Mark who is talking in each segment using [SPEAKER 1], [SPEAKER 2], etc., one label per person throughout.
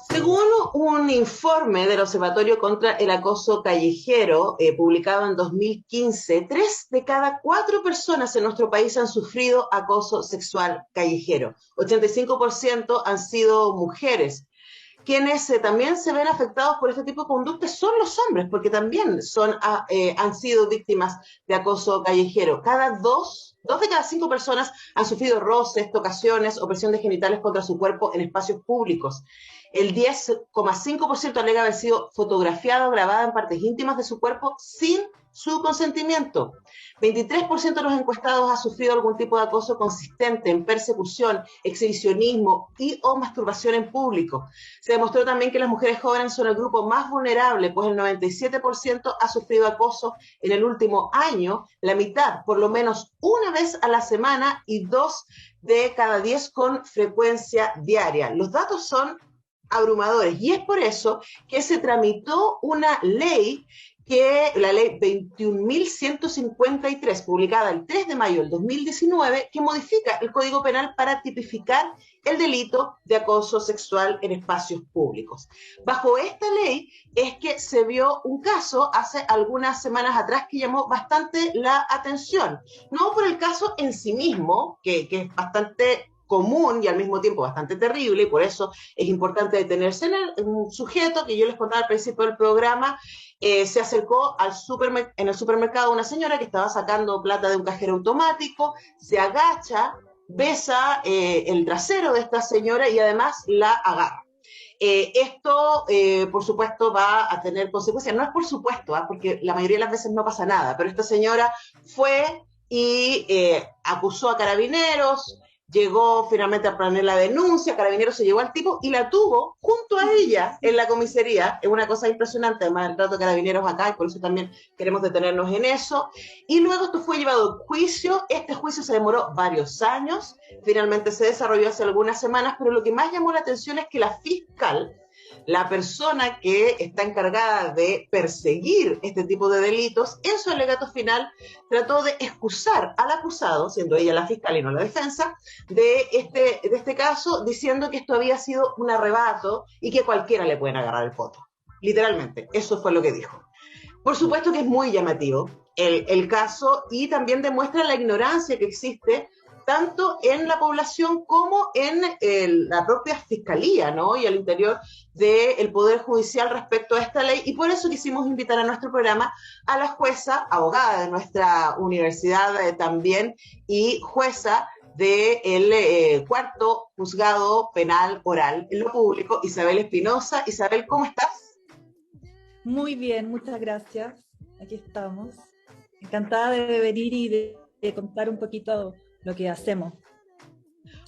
[SPEAKER 1] Según un informe del Observatorio contra el Acoso Callejero, publicado en 2015, 3 de cada 4 personas en nuestro país han sufrido acoso sexual callejero. 85% han sido mujeres. Quienes también se ven afectados por este tipo de conductas son los hombres, porque también han sido víctimas de acoso callejero. Dos de cada 5 personas han sufrido roces, tocaciones, opresión de genitales contra su cuerpo en espacios públicos. El 10,5% alega haber sido fotografiado o grabado en partes íntimas de su cuerpo sin su consentimiento. 23% de los encuestados ha sufrido algún tipo de acoso consistente en persecución, exhibicionismo y o masturbación en público. Se demostró también que las mujeres jóvenes son el grupo más vulnerable, pues el 97% ha sufrido acoso en el último año, la mitad por lo menos una vez a la semana y 2 de cada 10 con frecuencia diaria. Los datos son abrumadores y es por eso que se tramitó una ley, la ley 21.153, publicada el 3 de mayo del 2019, que modifica el Código Penal para tipificar el delito de acoso sexual en espacios públicos. Bajo esta ley es que se vio un caso hace algunas semanas atrás que llamó bastante la atención, no por el caso en sí mismo, que es bastante común y al mismo tiempo bastante terrible, y por eso es importante detenerse en un sujeto que yo les contaba al principio del programa. Se acercó en el supermercado una señora que estaba sacando plata de un cajero automático, se agacha, besa el trasero de esta señora y además la agarra. Esto, por supuesto, va a tener consecuencias. No es por supuesto, porque la mayoría de las veces no pasa nada, pero esta señora fue y acusó a Carabineros, llegó finalmente a poner la denuncia, Carabineros se llevó al tipo y la tuvo junto a ella en la comisaría. Es una cosa impresionante, además el trato de Carabineros acá, y por eso también queremos detenernos en eso. Y luego esto fue llevado a juicio. Este juicio se demoró varios años, finalmente se desarrolló hace algunas semanas, pero lo que más llamó la atención es que la fiscal, la persona que está encargada de perseguir este tipo de delitos, en su alegato final trató de excusar al acusado, siendo ella la fiscal y no la defensa, de este caso, diciendo que esto había sido un arrebato y que cualquiera le pueden agarrar el poto. Literalmente, eso fue lo que dijo. Por supuesto que es muy llamativo el caso, y también demuestra la ignorancia que existe tanto en la población como en la propia fiscalía, ¿no? Y al interior del Poder Judicial respecto a esta ley. Y por eso quisimos invitar a nuestro programa a la jueza, abogada de nuestra universidad también, y jueza del cuarto juzgado penal oral en lo público, Isabel Espinosa. Isabel, ¿cómo estás?
[SPEAKER 2] Muy bien, muchas gracias. Aquí estamos. Encantada de venir y de contar un poquito lo que hacemos.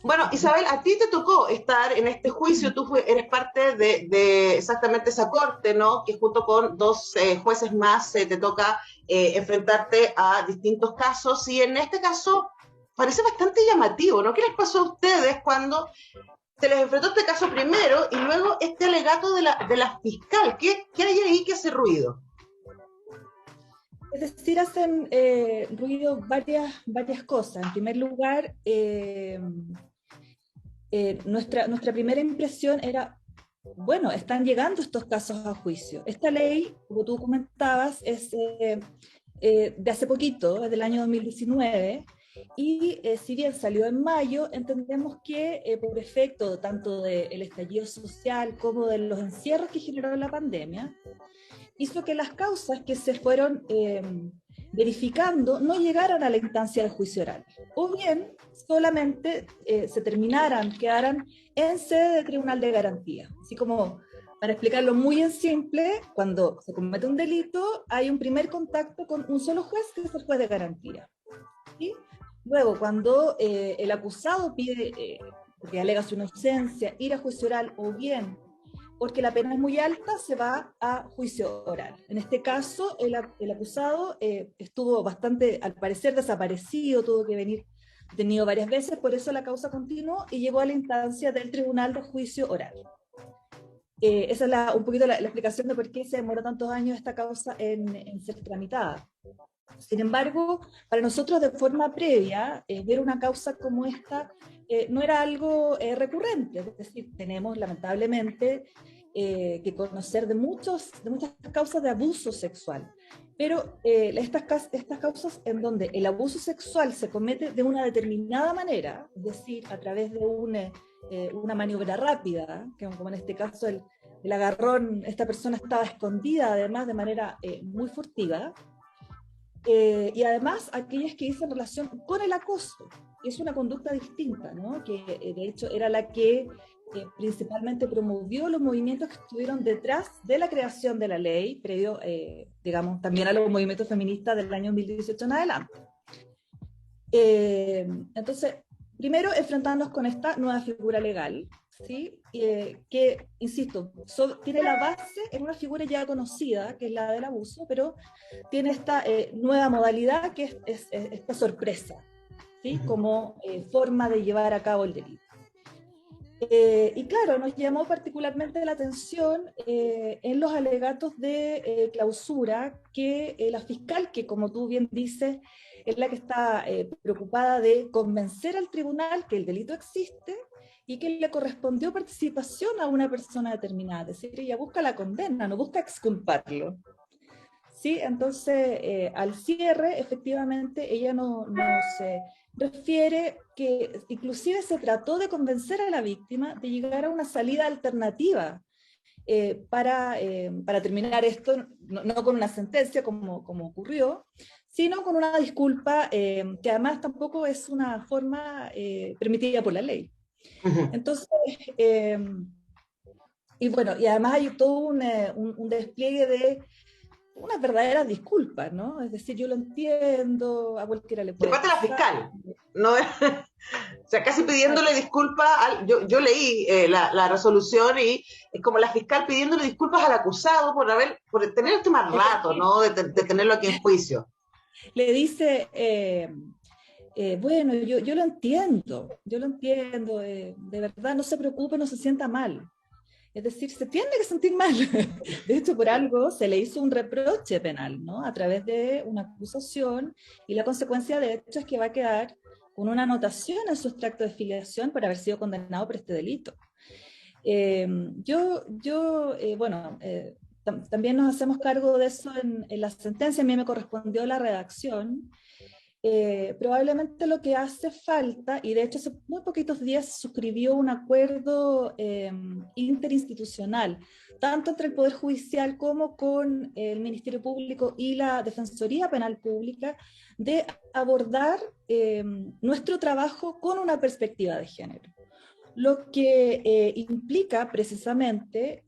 [SPEAKER 1] Bueno, Isabel, a ti te tocó estar en este juicio. Tú eres parte de exactamente esa corte, ¿no? Que junto con dos jueces más te toca enfrentarte a distintos casos, y en este caso parece bastante llamativo, ¿no? ¿Qué les pasó a ustedes cuando se les enfrentó este caso primero y luego este alegato de la fiscal? ¿Qué hay ahí que hace ruido?
[SPEAKER 2] Es decir, hacen ruido varias cosas. En primer lugar, nuestra primera impresión era, bueno, están llegando estos casos a juicio. Esta ley, como tú comentabas, es de hace poquito, es del año 2019, y si bien salió en mayo, entendemos que por efecto tanto del estallido social como de los encierros que generó la pandemia, hizo que las causas que se fueron verificando no llegaran a la instancia del juicio oral, o bien solamente se quedaran en sede de tribunal de garantía. Así como, para explicarlo muy en simple, cuando se comete un delito, hay un primer contacto con un solo juez, que es el juez de garantía. ¿Sí? Luego, cuando el acusado pide, porque alega su inocencia, ir a juicio oral, o bien porque la pena es muy alta, se va a juicio oral. En este caso, el acusado estuvo bastante, al parecer, desaparecido, tuvo que venir detenido varias veces, por eso la causa continuó y llegó a la instancia del tribunal de juicio oral. Esa es un poquito la explicación de por qué se demoró tantos años esta causa en ser tramitada. Sin embargo, para nosotros de forma previa, ver una causa como esta no era algo recurrente, es decir, tenemos lamentablemente que conocer de muchas causas de abuso sexual, pero estas causas en donde el abuso sexual se comete de una determinada manera, es decir, a través de una maniobra rápida, que como en este caso el agarrón, esta persona estaba escondida además de manera muy furtiva, y además aquellas que dicen relación con el acoso, que es una conducta distinta, ¿no? Que de hecho era la que principalmente promovió los movimientos que estuvieron detrás de la creación de la ley, previo, digamos, también a los movimientos feministas del año 2018 en adelante. Entonces, primero enfrentarnos con esta nueva figura legal, ¿sí? Que, insisto, tiene la base en una figura ya conocida, que es la del abuso, pero tiene esta nueva modalidad que es esta sorpresa, ¿sí? Como forma de llevar a cabo el delito. Y claro, nos llamó particularmente la atención en los alegatos de clausura que la fiscal, que como tú bien dices, es la que está preocupada de convencer al tribunal que el delito existe y que le correspondió participación a una persona determinada, es decir, ella busca la condena, no busca exculparlo. ¿Sí? Entonces, al cierre, efectivamente, ella no se refiere que inclusive se trató de convencer a la víctima de llegar a una salida alternativa para terminar esto, no con una sentencia como ocurrió, sino con una disculpa que además tampoco es una forma permitida por la ley. Entonces, y bueno, y además hay todo un despliegue de unas verdaderas disculpas, ¿no? Es decir, yo lo entiendo, a cualquiera le puede
[SPEAKER 1] de parte de la fiscal, ¿no? O sea, casi pidiéndole disculpas, yo leí la resolución y es como la fiscal pidiéndole disculpas al acusado por tener este mal rato, ¿no? De tenerlo aquí en juicio.
[SPEAKER 2] Le dice, bueno, yo lo entiendo, de verdad, no se preocupe, no se sienta mal. Es decir, se tiene que sentir mal. De hecho, por algo se le hizo un reproche penal, ¿no? A través de una acusación, y la consecuencia de hecho es que va a quedar con una anotación en su extracto de filiación por haber sido condenado por este delito. Bueno, también nos hacemos cargo de eso en la sentencia, a mí me correspondió la redacción. Probablemente lo que hace falta, y de hecho hace muy poquitos días se suscribió un acuerdo interinstitucional, tanto entre el Poder Judicial como con el Ministerio Público y la Defensoría Penal Pública, de abordar nuestro trabajo con una perspectiva de género. Lo que implica precisamente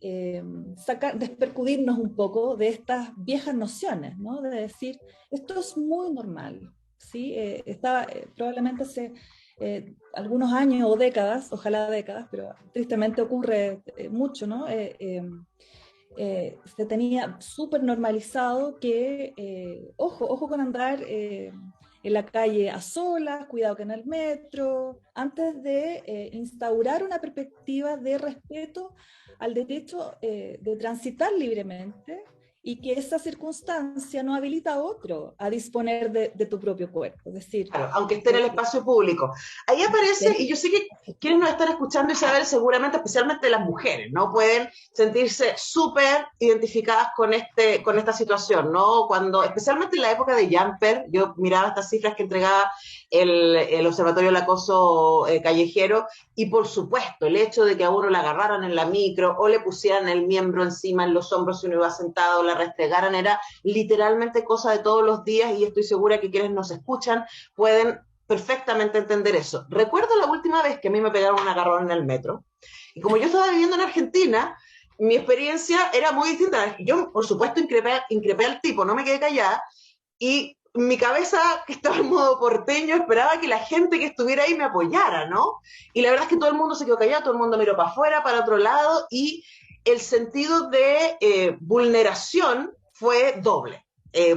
[SPEAKER 2] despercudirnos un poco de estas viejas nociones, ¿no? De decir, esto es muy normal. ¿Sí? Probablemente hace algunos años o décadas, ojalá décadas, pero tristemente ocurre mucho, ¿no? Se tenía súper normalizado que, ojo con andar en la calle a solas, cuidado que en el metro, antes de instaurar una perspectiva de respeto al derecho de transitar libremente, y que esa circunstancia no habilita a otro a disponer de tu propio cuerpo. Es decir,
[SPEAKER 1] claro, aunque esté en el espacio público. Ahí aparece, y yo sé que quienes nos están escuchando, Isabel, seguramente, especialmente las mujeres, ¿no? Pueden sentirse súper identificadas con esta situación, ¿no? Especialmente en la época de Jumper, yo miraba estas cifras que entregaba el Observatorio del Acoso Callejero, y por supuesto, el hecho de que a uno la agarraran en la micro, o le pusieran el miembro encima en los hombros si uno iba sentado, o la restregaran, era literalmente cosa de todos los días, y estoy segura que quienes nos escuchan pueden perfectamente entender eso. Recuerdo la última vez que a mí me pegaron un agarrón en el metro, y como yo estaba viviendo en Argentina, mi experiencia era muy distinta. Yo, por supuesto, increpé al tipo, no me quedé callada, y mi cabeza, que estaba en modo porteño, esperaba que la gente que estuviera ahí me apoyara, ¿no? Y la verdad es que todo el mundo se quedó callado, todo el mundo miró para afuera, para otro lado, y el sentido de vulneración fue doble.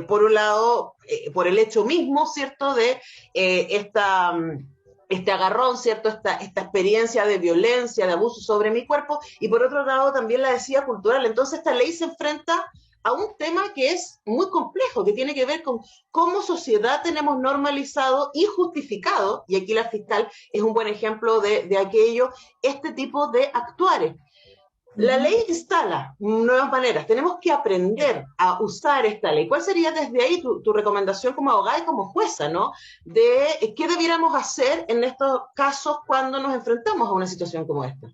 [SPEAKER 1] Por un lado, por el hecho mismo, ¿cierto?, de este agarrón, ¿cierto?, esta experiencia de violencia, de abuso sobre mi cuerpo, y por otro lado también la decía cultural. Entonces esta ley se enfrenta a un tema que es muy complejo, que tiene que ver con cómo sociedad tenemos normalizado y justificado, y aquí la fiscal es un buen ejemplo de aquello, este tipo de actuares. La ley instala nuevas maneras, tenemos que aprender a usar esta ley. ¿Cuál sería desde ahí tu recomendación como abogada y como jueza, ¿no? De qué debiéramos hacer en estos casos cuando nos enfrentamos a una situación como esta.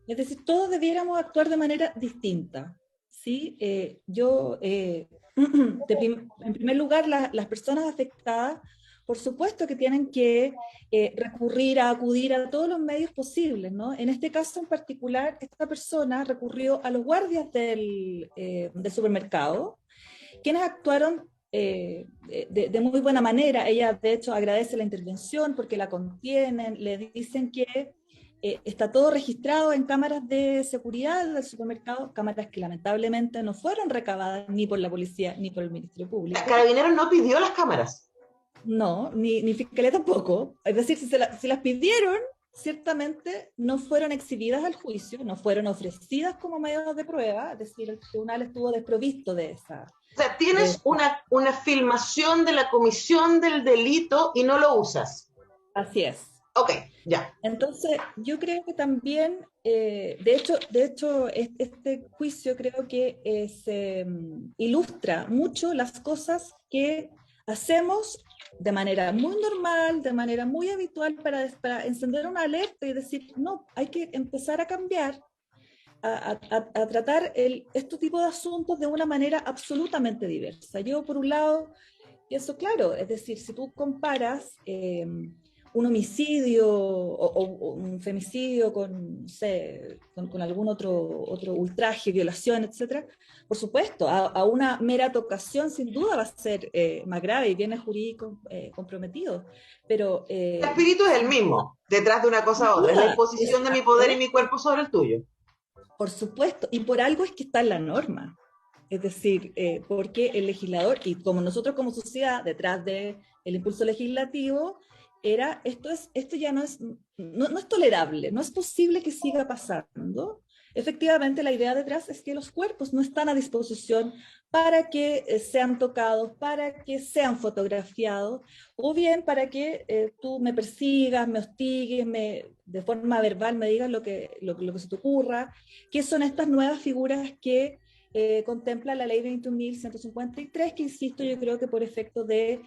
[SPEAKER 2] Es decir, todos debiéramos actuar de manera distinta, ¿sí? En primer lugar, las personas afectadas, por supuesto que tienen que recurrir a acudir a todos los medios posibles, ¿no? En este caso en particular, esta persona recurrió a los guardias del supermercado, quienes actuaron de muy buena manera. Ella, de hecho, agradece la intervención porque la contienen, le dicen que está todo registrado en cámaras de seguridad del supermercado, cámaras que lamentablemente no fueron recabadas ni por la policía ni por el Ministerio Público.
[SPEAKER 1] Carabineros no pidió las cámaras.
[SPEAKER 2] No, ni Fiscalía tampoco. Es decir, si las pidieron, ciertamente no fueron exhibidas al juicio, no fueron ofrecidas como medios de prueba, es decir, el tribunal estuvo desprovisto de esa.
[SPEAKER 1] O sea, tienes una filmación de la comisión del delito y no lo usas.
[SPEAKER 2] Así es.
[SPEAKER 1] Ok, ya.
[SPEAKER 2] Entonces, yo creo que también, de hecho, este juicio creo que se ilustra mucho las cosas que hacemos de manera muy normal, de manera muy habitual para encender una alerta y decir, no, hay que empezar a cambiar, a tratar este tipo de asuntos de una manera absolutamente diversa. Yo, por un lado, pienso, claro, es decir, si tú comparas un homicidio o un femicidio con, no sé, con algún otro ultraje, violación, etcétera, por supuesto, a una mera tocación sin duda va a ser más grave y viene jurídico comprometido. Pero,
[SPEAKER 1] el espíritu es el mismo, detrás de una cosa a otra, es la imposición de mi poder y mi cuerpo sobre el tuyo.
[SPEAKER 2] Por supuesto, y por algo es que está en la norma. Es decir, porque el legislador, y como nosotros como sociedad, detrás del impulso legislativo, esto ya no es tolerable, no es posible que siga pasando. Efectivamente, la idea detrás es que los cuerpos no están a disposición para que sean tocados, para que sean fotografiados, o bien para que tú me persigas, me hostigues, de forma verbal me digas lo que se te ocurra, que son estas nuevas figuras que contempla la ley 21.153, que insisto, yo creo que por efecto de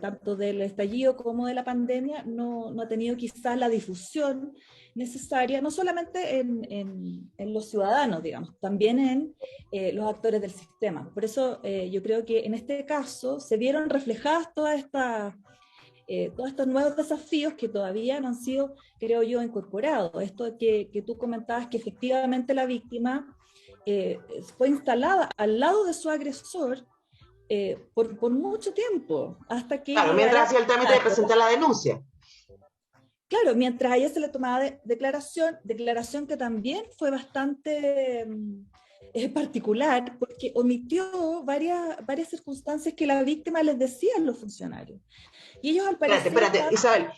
[SPEAKER 2] tanto del estallido como de la pandemia no ha tenido quizás la difusión necesaria, no solamente en los ciudadanos, digamos, también en los actores del sistema. Por eso yo creo que en este caso se vieron reflejadas todos estos nuevos desafíos que todavía no han sido, creo yo, incorporados. Esto que tú comentabas, que efectivamente la víctima fue instalada al lado de su agresor por mucho tiempo, hasta que...
[SPEAKER 1] Claro, mientras hacía el trámite de presentar la denuncia.
[SPEAKER 2] Claro, mientras a ella se le tomaba declaración que también fue bastante particular, porque omitió varias circunstancias que la víctima les decía a los funcionarios. Y ellos al parecer...
[SPEAKER 1] Espérate, Isabel.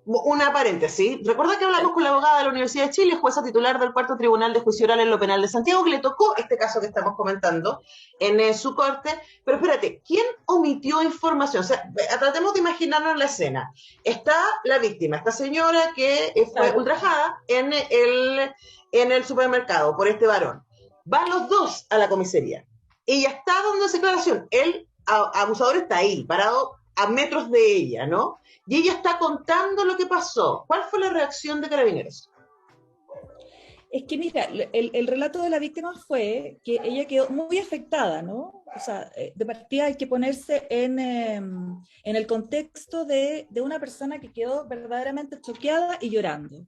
[SPEAKER 1] Una paréntesis. Recuerda que hablamos con la abogada de la Universidad de Chile, jueza titular del Cuarto Tribunal de Juicio Oral en lo Penal de Santiago, que le tocó este caso que estamos comentando en su corte. Pero espérate, ¿quién omitió información? O sea, tratemos de imaginarnos la escena. Está la víctima, esta señora que fue ultrajada en el supermercado por este varón. Van los dos a la comisaría. Ella está dando esa declaración. El abusador está ahí, parado a metros de ella, ¿no? Y ella está contando lo que pasó. ¿Cuál fue la reacción de Carabineros?
[SPEAKER 2] Es que mira, el relato de la víctima fue que ella quedó muy afectada, ¿no? O sea, de partida hay que ponerse en el contexto de una persona que quedó verdaderamente choqueada y llorando.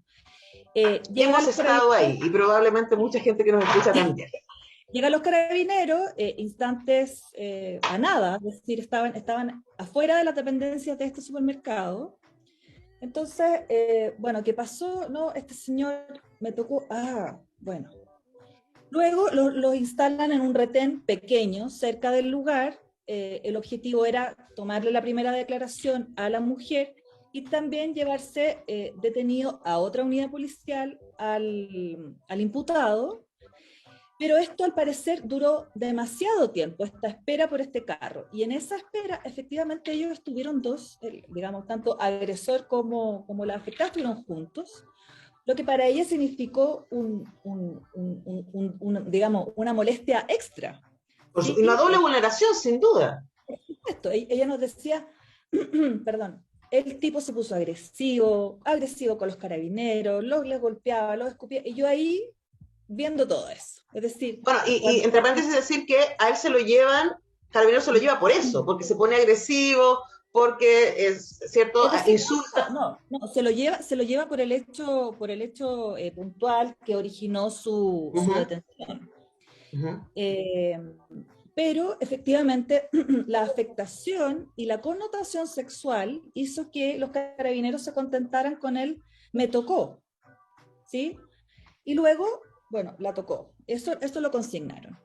[SPEAKER 1] Hemos estado ahí y probablemente mucha gente que nos escucha también.
[SPEAKER 2] Llegan los carabineros, instantes a nada, es decir, estaban afuera de las dependencias de este supermercado. Entonces, bueno, ¿qué pasó? No, este señor me tocó, bueno. Luego lo instalan en un retén pequeño, cerca del lugar. El objetivo era tomarle la primera declaración a la mujer y también llevarse detenido a otra unidad policial al imputado. Pero esto al parecer duró demasiado tiempo, esta espera por este carro. Y en esa espera, efectivamente, ellos estuvieron dos, digamos, tanto agresor como la afectada estuvieron juntos, lo que para ella significó digamos, una molestia extra. ¿Sí?
[SPEAKER 1] Una doble vulneración, sin duda.
[SPEAKER 2] Ella nos decía, perdón, el tipo se puso agresivo, agresivo con los carabineros, les golpeaba, los escupía, y yo ahí viendo todo eso. Es decir,
[SPEAKER 1] Bueno, y entre paréntesis decir que a él se lo llevan, Carabineros se lo lleva por eso, porque se pone agresivo, porque es cierto,
[SPEAKER 2] es decir,
[SPEAKER 1] insulta.
[SPEAKER 2] se lo lleva por el hecho puntual que originó su
[SPEAKER 1] Uh-huh,
[SPEAKER 2] detención.
[SPEAKER 1] uh-huh.
[SPEAKER 2] Eh, pero efectivamente la afectación y la connotación sexual hizo que los carabineros se contentaran con él, me tocó, ¿sí? Y luego, bueno, la tocó. Esto lo consignaron.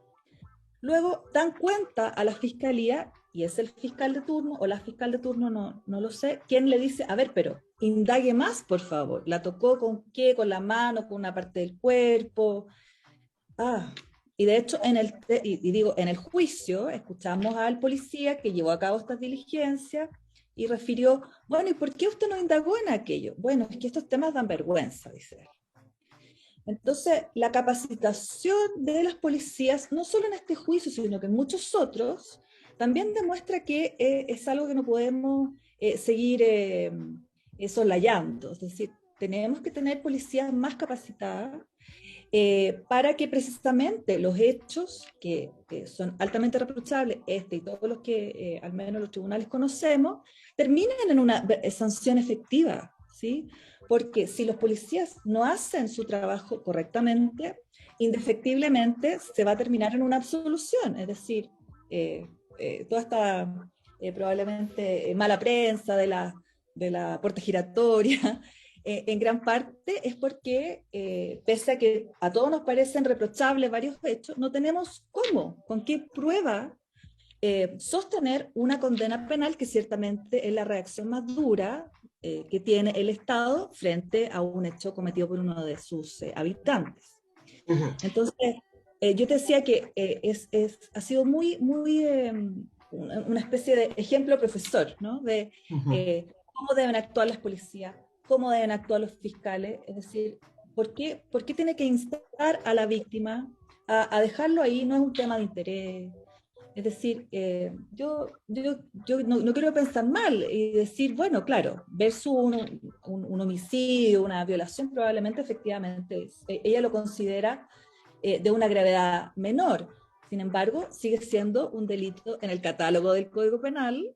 [SPEAKER 2] Luego dan cuenta a la fiscalía, y es el fiscal de turno, o la fiscal de turno, no lo sé, quien le dice, a ver, pero indague más, por favor. ¿La tocó con qué? ¿Con la mano? ¿Con una parte del cuerpo? Ah, y de hecho, en el juicio, escuchamos al policía que llevó a cabo estas diligencias y refirió, bueno, ¿y por qué usted no indagó en aquello? Bueno, es que estos temas dan vergüenza, dice él. Entonces, la capacitación de las policías, no solo en este juicio, sino que en muchos otros, también demuestra que es algo que no podemos seguir soslayando. Es decir, tenemos que tener policías más capacitadas para que precisamente los hechos que son altamente reprochables, este y todos los que al menos los tribunales conocemos, terminen en una sanción efectiva, ¿sí? Porque si los policías no hacen su trabajo correctamente, indefectiblemente se va a terminar en una absolución, es decir, toda esta probablemente mala prensa de la puerta giratoria, en gran parte es porque, pese a que a todos nos parecen reprochables varios hechos, no tenemos cómo, con qué prueba sostener una condena penal que ciertamente es la reacción más dura que tiene el Estado frente a un hecho cometido por uno de sus habitantes.
[SPEAKER 1] Uh-huh.
[SPEAKER 2] Entonces, yo te decía que ha sido muy una especie de ejemplo profesor, ¿no? De
[SPEAKER 1] Uh-huh.
[SPEAKER 2] cómo deben actuar las policías, cómo deben actuar los fiscales, es decir, por qué tiene que instar a la víctima a dejarlo ahí? No es un tema de interés. Es decir, yo no quiero pensar mal y decir, bueno, claro, versus un homicidio, una violación, probablemente efectivamente ella lo considera de una gravedad menor. Sin embargo, sigue siendo un delito en el catálogo del Código Penal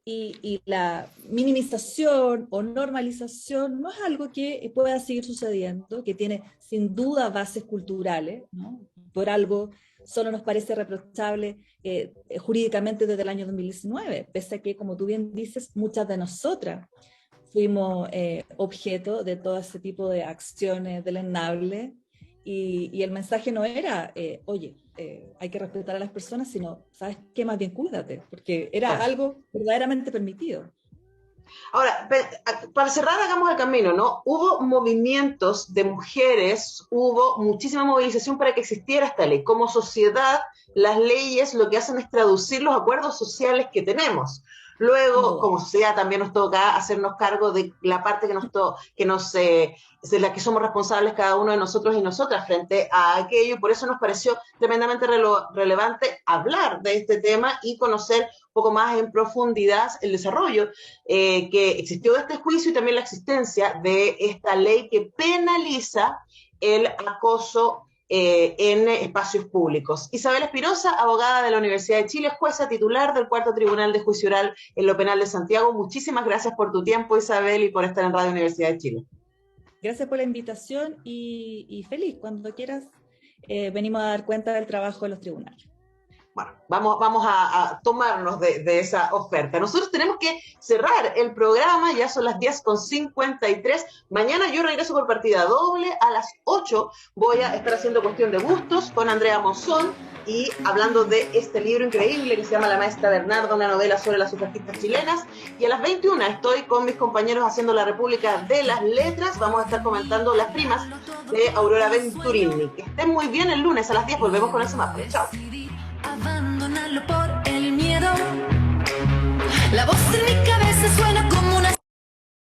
[SPEAKER 2] y la minimización o normalización no es algo que pueda seguir sucediendo, que tiene sin duda bases culturales, ¿no? Por algo solo nos parece reprochable jurídicamente desde el año 2019, pese a que, como tú bien dices, muchas de nosotras fuimos objeto de todo ese tipo de acciones deleznables y el mensaje no era, oye, hay que respetar a las personas, sino, ¿sabes qué? Más bien cuídate, porque era
[SPEAKER 1] Claro.
[SPEAKER 2] algo verdaderamente permitido.
[SPEAKER 1] Ahora, para cerrar, hagamos el camino, ¿no? Hubo movimientos de mujeres, hubo muchísima movilización para que existiera esta ley. Como sociedad, las leyes lo que hacen es traducir los acuerdos sociales que tenemos.
[SPEAKER 2] Sin
[SPEAKER 1] Luego,
[SPEAKER 2] duda.
[SPEAKER 1] como sociedad, también nos toca hacernos cargo de la parte de la que somos responsables cada uno de nosotros y nosotras frente a aquello. Por eso nos pareció tremendamente relevante hablar de este tema y conocer un poco más en profundidad el desarrollo que existió de este juicio y también la existencia de esta ley que penaliza el acoso en espacios públicos. Isabel Espinosa, abogada de la Universidad de Chile, jueza titular del Cuarto Tribunal de Juicio Oral en lo Penal de Santiago. Muchísimas gracias por tu tiempo, Isabel, y por estar en Radio Universidad de Chile.
[SPEAKER 2] Gracias por la invitación y feliz. Cuando quieras, venimos a dar cuenta del trabajo de los tribunales.
[SPEAKER 1] Bueno, vamos a tomarnos de esa oferta. Nosotros tenemos que cerrar el programa, ya son las 10:53. Mañana yo regreso por partida doble, a las 8 voy a estar haciendo Cuestión de Gustos con Andrea Monzón y hablando de este libro increíble que se llama La Maestra Bernarda, una novela sobre las sufragistas chilenas. Y a las 21 estoy con mis compañeros haciendo La República de las Letras. Vamos a estar comentando Las Primas de Aurora Venturini. Que estén muy bien. El lunes a las 10 volvemos con el semáforo. Chao.
[SPEAKER 3] Abandonarlo por el miedo. La voz en mi